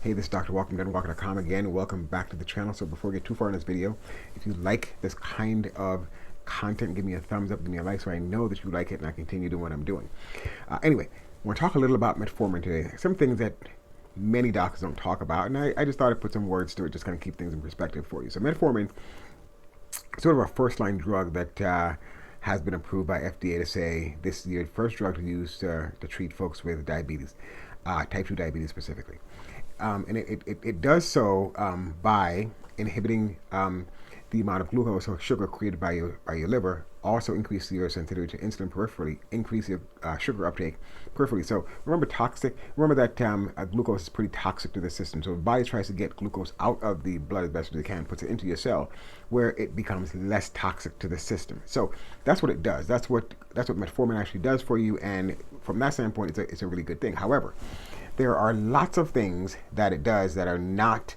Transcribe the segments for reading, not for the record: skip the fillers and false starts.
Hey, this is Dr. Walker, Walker.com again. Welcome back to the channel. So before we get too far in this video, if you like this kind of content, give me a thumbs up, give me a like so I know that you like it and I continue doing what I'm doing. Anyway, I want to talk a little about metformin today. Some things that many doctors don't talk about, and I just thought I'd put some words to it, just kind of keep things in perspective for you. So metformin is sort of a first-line drug that has been approved by FDA to say this is the first drug to use to treat folks with diabetes, type 2 diabetes specifically. And it does so by inhibiting the amount of glucose or sugar created by your liver, also increase your sensitivity to insulin peripherally, increase your sugar uptake peripherally. So remember that glucose is pretty toxic to the system. So the body tries to get glucose out of the blood as best as it can, puts it into your cell, where it becomes less toxic to the system. So that's what it does. That's what metformin actually does for you. And from that standpoint, it's a really good thing. However, there are lots of things that it does that are not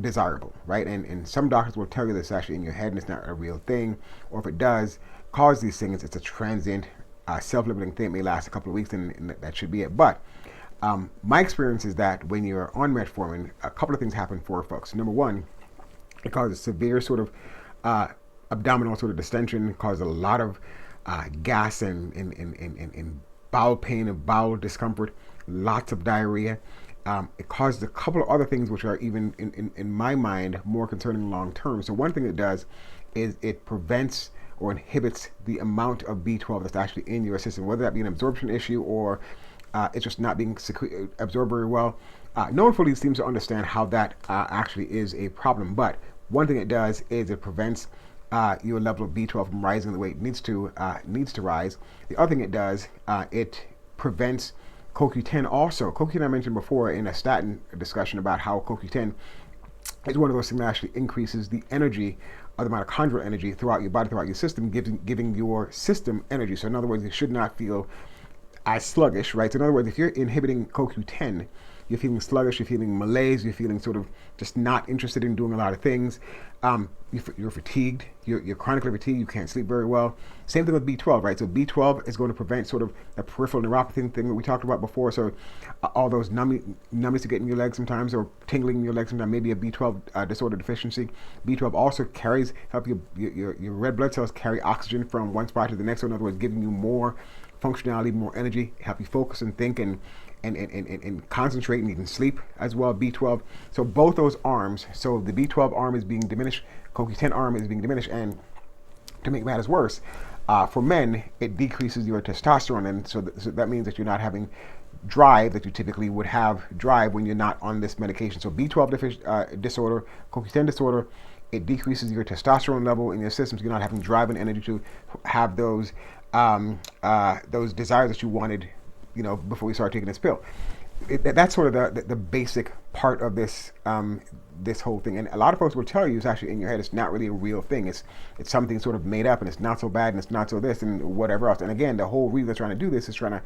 desirable, right? And some doctors will tell you this actually in your head and it's not a real thing, or if it does cause these things, it's a transient, self-limiting thing. It may last a couple of weeks and that should be it. But my experience is that when you're on metformin, a couple of things happen for folks. Number one, it causes severe sort of abdominal sort of distension, causes a lot of gas and bowel pain and bowel discomfort, lots of diarrhea. It causes a couple of other things which are even, in my mind, more concerning long term. So one thing it does is it prevents or inhibits the amount of B12 that's actually in your system, whether that be an absorption issue or it's just not being absorbed very well. No one fully seems to understand how that actually is a problem, but one thing it does is it prevents your level of B12 from rising the way it needs to rise. The other thing it does, it prevents CoQ10 also. CoQ10 I mentioned before in a statin discussion about how CoQ10 is one of those things that actually increases the energy of the mitochondrial energy throughout your body, throughout your system, giving your system energy. So in other words, you should not feel as sluggish, right? So in other words, if you're inhibiting CoQ10, you're feeling sluggish, you're feeling malaise, you're feeling sort of just not interested in doing a lot of things. You're fatigued, you're chronically fatigued, you can't sleep very well. Same thing with B12, right? So B12 is going to prevent sort of the peripheral neuropathy thing that we talked about before. So all those numbness to get in your legs sometimes, or tingling in your legs sometimes, maybe a B12 disorder deficiency. B12 also help your red blood cells carry oxygen from one spot to the next. So in other words, giving you more functionality, more energy, help you focus and think and concentrate and even sleep as well, B12. So both those arms, so the B12 arm is being diminished, CoQ10 arm is being diminished, and to make matters worse, for men, it decreases your testosterone, and so that means that you're not having drive that you typically would have drive when you're not on this medication. So B12 disorder, CoQ10 disorder, it decreases your testosterone level in your system, so you're not having drive and energy to have those desires that you wanted, before you start taking this pill. That's sort of the basic part of this this whole thing. And a lot of folks will tell you it's actually in your head. It's not really a real thing. It's something sort of made up, and it's not so bad, and it's not so this, and whatever else. And again, the whole reason they're trying to do this is trying to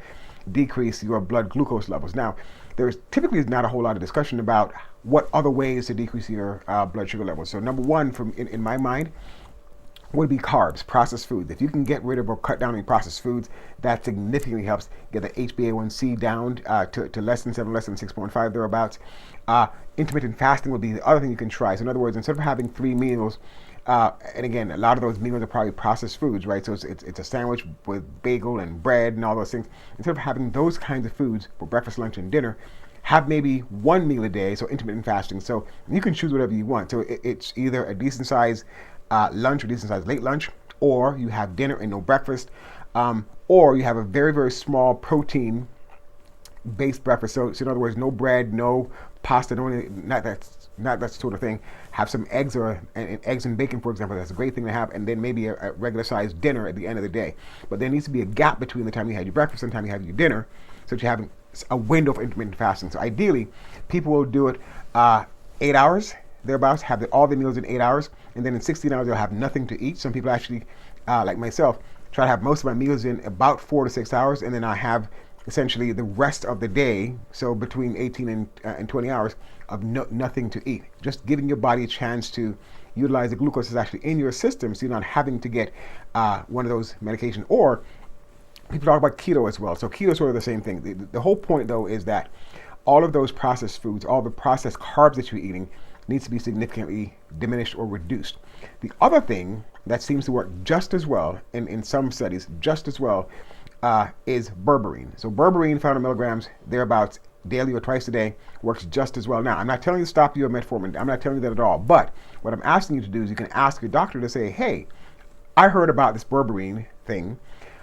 decrease your blood glucose levels. Now, there's typically not a whole lot of discussion about what other ways to decrease your blood sugar levels. So number one, in my mind, would be carbs, processed foods. If you can get rid of or cut down on processed foods, that significantly helps get the HbA1c down to less than 7, less than 6.5 thereabouts. Intermittent fasting would be the other thing you can try. So in other words, instead of having 3 meals, and again, a lot of those meals are probably processed foods, right? So it's a sandwich with bagel and bread and all those things. Instead of having those kinds of foods for breakfast, lunch, and dinner, have maybe 1 meal a day, so intermittent fasting. So you can choose whatever you want. So it's either a decent size lunch or decent sized late lunch, or you have dinner and no breakfast, or you have a very, very small protein based breakfast. So in other words, no bread, no pasta, not that sort of thing. Have some eggs and eggs and bacon, for example. That's a great thing to have, and then maybe a regular sized dinner at the end of the day. But there needs to be a gap between the time you had your breakfast and the time you have your dinner, so that you're having a window for intermittent fasting. So ideally, people will do it 8 hours thereabouts, have all the meals in 8 hours, and then in 16 hours they'll have nothing to eat. Some people actually, like myself, try to have most of my meals in about 4 to 6 hours, and then I have essentially the rest of the day, so between 18 and 20 hours of nothing to eat. Just giving your body a chance to utilize the glucose that's actually in your system, so you're not having to get one of those medications. Or people talk about keto as well. So keto is sort of the same thing. The whole point, though, is that all of those processed foods, all the processed carbs that you're eating needs to be significantly diminished or reduced. The other thing that seems to work just as well, in some studies, just as well, is berberine. So berberine, 500 milligrams, thereabouts, daily or twice a day, works just as well. Now, I'm not telling you to stop your metformin. I'm not telling you that at all. But what I'm asking you to do is you can ask your doctor to say, hey, I heard about this berberine thing.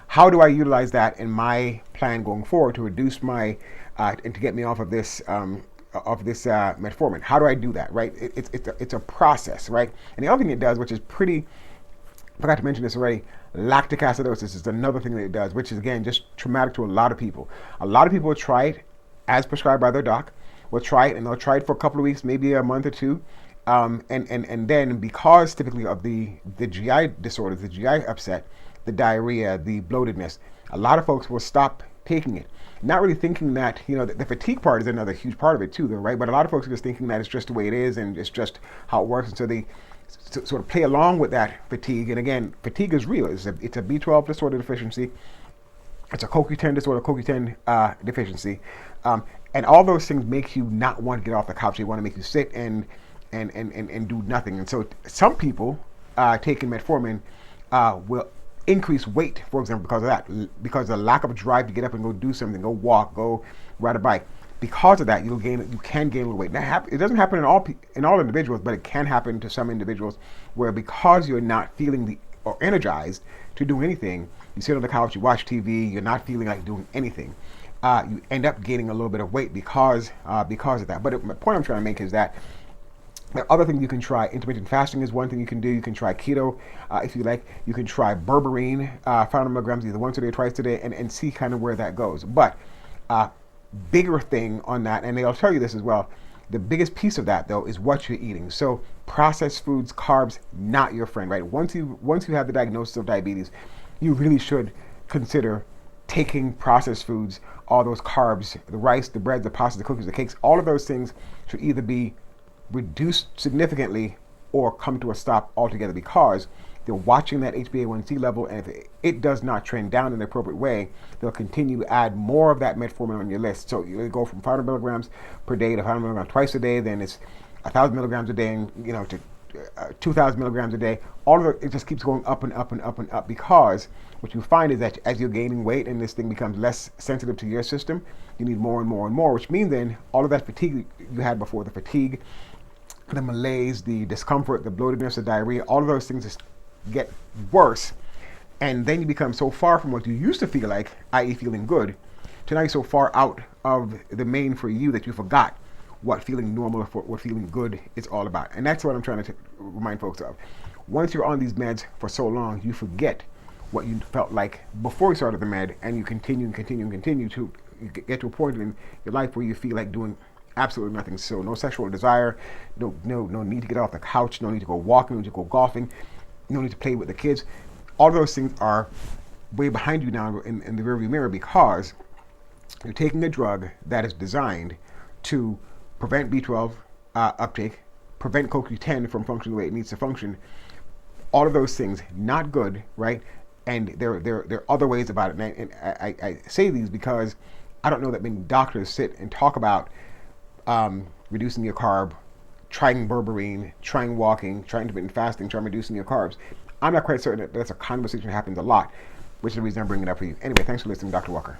How do I utilize that in my plan going forward to reduce my, and to get me off of this metformin? How do I do that, right? It's a process, right? And the other thing it does, which is pretty, I forgot to mention this already, lactic acidosis is another thing that it does, which is, again, just traumatic to a lot of people. A lot of people will try it as prescribed by their doc, will try it, and they'll try it for a couple of weeks, maybe a month or two. And then because typically of the GI disorders, the GI upset, the diarrhea, the bloatedness, a lot of folks will stop taking it. Not really thinking that, the fatigue part is another huge part of it too, though, right? But a lot of folks are just thinking that it's just the way it is and it's just how it works. And so they sort of play along with that fatigue. And again, fatigue is real. It's a B12 disorder deficiency. It's a CoQ10 disorder, CoQ10 deficiency. And all those things make you not want to get off the couch. They want to make you sit and do nothing. And so some people taking metformin will increase weight, for example, because of that, because of the lack of drive to get up and go do something, go walk, go ride a bike. Because of that, you can gain a little weight. It doesn't happen in all individuals, but it can happen to some individuals where because you're not feeling or energized to do anything, you sit on the couch, you watch TV, you're not feeling like doing anything. You end up gaining a little bit of weight because of that. But the point I'm trying to make is that there are other things you can try. Intermittent fasting is one thing you can do. You can try keto if you like. You can try berberine, 500 milligrams, either once a day or twice a day, and see kind of where that goes. But bigger thing on that, and they'll tell you this as well, the biggest piece of that, though, is what you're eating. So processed foods, carbs, not your friend, right? Once you have the diagnosis of diabetes, you really should consider taking processed foods, all those carbs, the rice, the bread, the pasta, the cookies, the cakes, all of those things should either be reduced significantly or come to a stop altogether, because they're watching that HbA1c level, and if it does not trend down in the appropriate way, they'll continue to add more of that metformin on your list. So you go from 500 milligrams per day to 500 milligrams twice a day, then it's 1,000 milligrams a day, and to 2,000 milligrams a day. All of it just keeps going up and up and up and up, because what you find is that as you're gaining weight and this thing becomes less sensitive to your system, you need more and more and more, which means then all of that fatigue you had before, the fatigue, the malaise, the discomfort, the bloatedness, the diarrhea, all of those things just get worse. And then you become so far from what you used to feel like, i.e. feeling good, to now you're so far out of the main for you that you forgot what feeling normal or what feeling good is all about. And that's what I'm trying to remind folks of. Once you're on these meds for so long, you forget what you felt like before you started the med, and you continue to get to a point in your life where you feel like doing absolutely nothing. So no sexual desire, no need to get off the couch, no need to go walking, no need to go golfing, no need to play with the kids. All those things are way behind you now in the rearview mirror, because you're taking a drug that is designed to prevent B12 uptake, prevent CoQ10 from functioning the way it needs to function. All of those things, not good, right? And there are other ways about it. And I say these because I don't know that many doctors sit and talk about reducing your carb, trying berberine, trying walking, trying intermittent fasting, trying reducing your carbs. I'm not quite certain that that's a conversation that happens a lot, which is the reason I'm bringing it up for you. Anyway, thanks for listening, Dr. Walker.